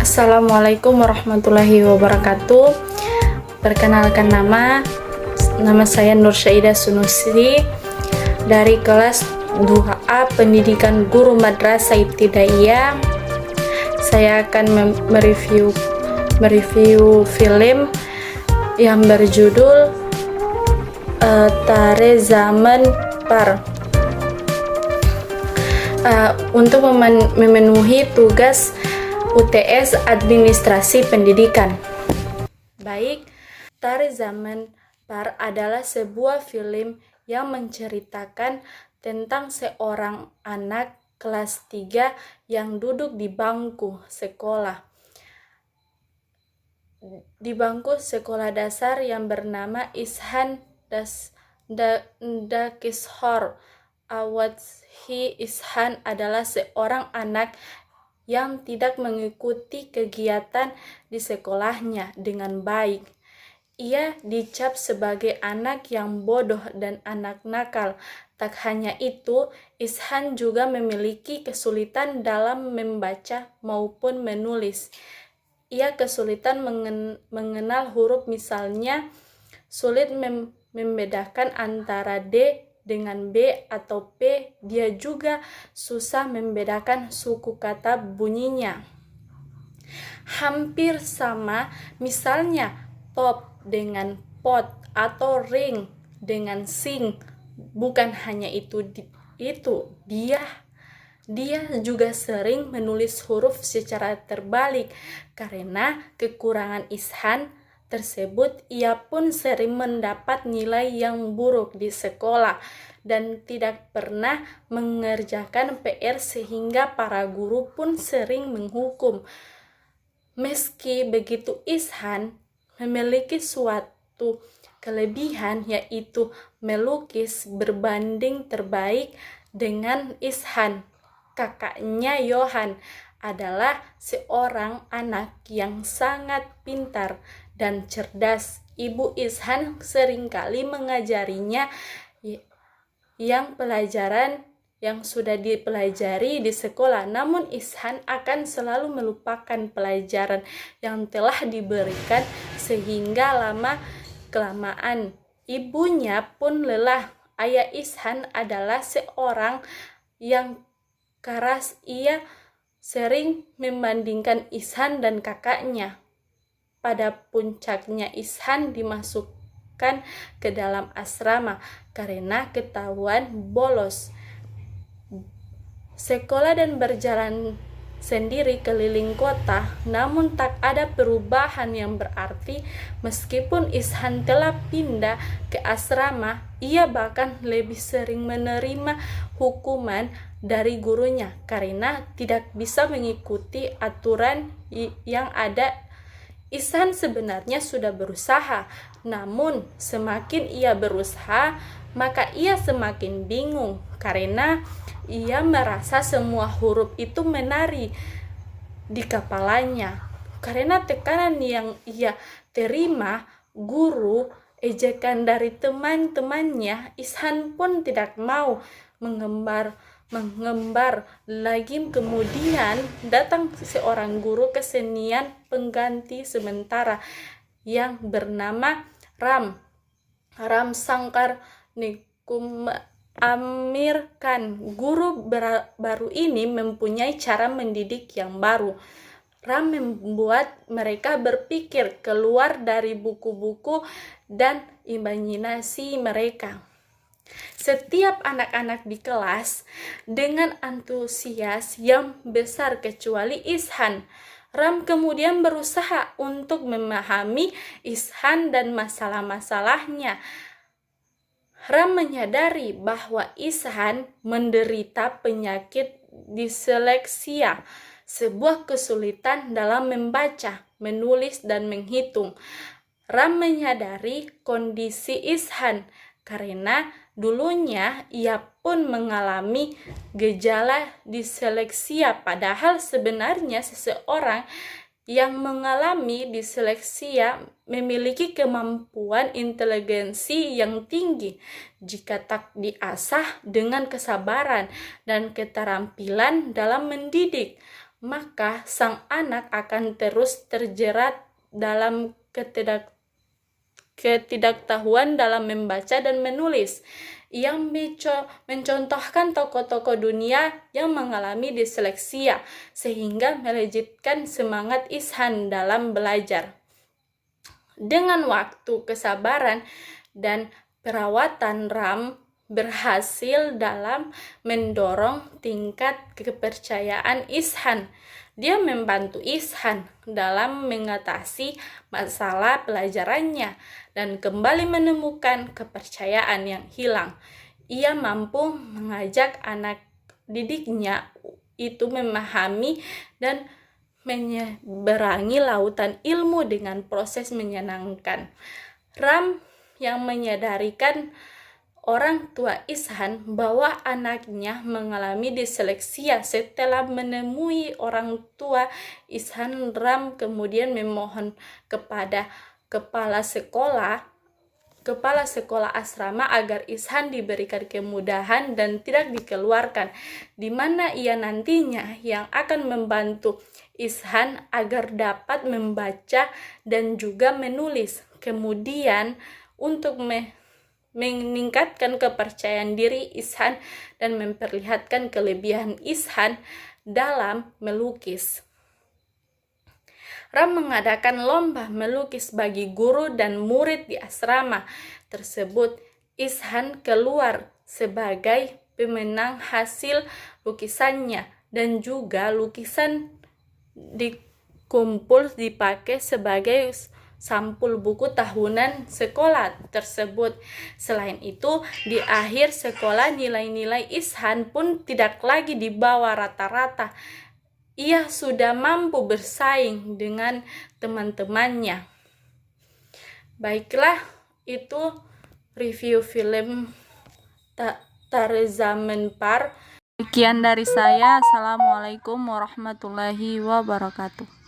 Assalamualaikum warahmatullahi wabarakatuh. Perkenalkan nama saya Nur Syaida Sunusi dari kelas 2A Pendidikan Guru Madrasah Ibtidaiyah. Saya akan mereview film yang berjudul Tare Zaman Par. Untuk memenuhi tugas UTS Administrasi Pendidikan. Baik, Tare Zaman Par adalah sebuah film yang menceritakan tentang seorang anak kelas 3 yang duduk di bangku sekolah. Di bangku sekolah dasar yang bernama Ishan Dakishor Awadhi. Ishan adalah seorang anak yang tidak mengikuti kegiatan di sekolahnya dengan baik. Ia dicap sebagai anak yang bodoh dan anak nakal. Tak hanya itu, Ishan juga memiliki kesulitan dalam membaca maupun menulis. Ia kesulitan mengenal huruf, misalnya sulit membedakan antara D dengan B atau P. Dia juga susah membedakan suku kata bunyinya. Hampir sama, misalnya top dengan pot atau ring dengan sing. Bukan hanya itu, dia juga sering menulis huruf secara terbalik. Karena kekurangan Ishan tersebut, ia pun sering mendapat nilai yang buruk di sekolah dan tidak pernah mengerjakan PR, sehingga para guru pun sering menghukum. Meski begitu, Ishan memiliki suatu kelebihan, yaitu melukis berbanding terbaik dengan Ishan. Kakaknya Yohan adalah seorang anak yang sangat pintar dan cerdas. Ibu Ishan seringkali mengajarinya yang pelajaran yang sudah dipelajari di sekolah, namun Ishan akan selalu melupakan pelajaran yang telah diberikan, sehingga lama-kelamaan ibunya pun lelah. Ayah Ishan adalah seorang yang keras. Ia sering membandingkan Ishan dan kakaknya. Pada puncaknya, Ishan dimasukkan ke dalam asrama karena ketahuan bolos sekolah dan berjalan sendiri keliling kota. Namun tak ada perubahan yang berarti. Meskipun Ishan telah pindah ke asrama, ia bahkan lebih sering menerima hukuman dari gurunya karena tidak bisa mengikuti aturan yang ada. Ishan sebenarnya sudah berusaha, namun semakin ia berusaha, maka ia semakin bingung karena ia merasa semua huruf itu menari di kepalanya. Karena tekanan yang ia terima, guru, ejekan dari teman-temannya, Ishan pun tidak mau menggembar lagi. Kemudian datang seorang guru kesenian pengganti sementara yang bernama Ram Shankar Nikum Amir Khan. Guru baru ini mempunyai cara mendidik yang baru. Ram membuat mereka berpikir keluar dari buku-buku dan imajinasi mereka. Setiap anak-anak di kelas dengan antusias yang besar kecuali Ishan. Ram kemudian berusaha untuk memahami Ishan dan masalah-masalahnya. Ram menyadari bahwa Ishan menderita penyakit disleksia, sebuah kesulitan dalam membaca, menulis, dan menghitung. Ram menyadari kondisi Ishan karena dulunya ia pun mengalami gejala disleksia. Padahal sebenarnya seseorang yang mengalami disleksia memiliki kemampuan inteligensi yang tinggi jika tak diasah dengan kesabaran dan keterampilan dalam mendidik. maka sang anak akan terus terjerat dalam ketidaktahuan dalam membaca dan menulis. Ia mencontohkan tokoh-tokoh dunia yang mengalami disleksia sehingga melejitkan semangat Ishan dalam belajar. Dengan waktu, kesabaran, dan perawatan, Ram berhasil dalam mendorong tingkat kepercayaan Ishan. Dia membantu Ishan dalam mengatasi masalah pelajarannya dan kembali menemukan kepercayaan yang hilang. Ia mampu mengajak anak didiknya itu memahami dan menyeberangi lautan ilmu dengan proses menyenangkan. Ram yang menyadarikan orang tua Ishan bahwa anaknya mengalami disleksia. Setelah menemui orang tua Ishan, Ram kemudian memohon kepada kepala sekolah asrama agar Ishan diberikan kemudahan dan tidak dikeluarkan, di mana ia nantinya yang akan membantu Ishan agar dapat membaca dan juga menulis. Kemudian untuk meningkatkan kepercayaan diri Ishan dan memperlihatkan kelebihan Ishan dalam melukis, Ram mengadakan lomba melukis bagi guru dan murid di asrama tersebut. Ishan keluar sebagai pemenang hasil lukisannya, dan juga lukisan dikumpul dipakai sebagai sampul buku tahunan sekolah tersebut. Selain itu, di akhir sekolah nilai-nilai Ishan pun tidak lagi di bawah rata-rata. Ia sudah mampu bersaing dengan teman-temannya. Baiklah, itu review film Tarzan Par. Sekian dari saya. Assalamualaikum warahmatullahi wabarakatuh.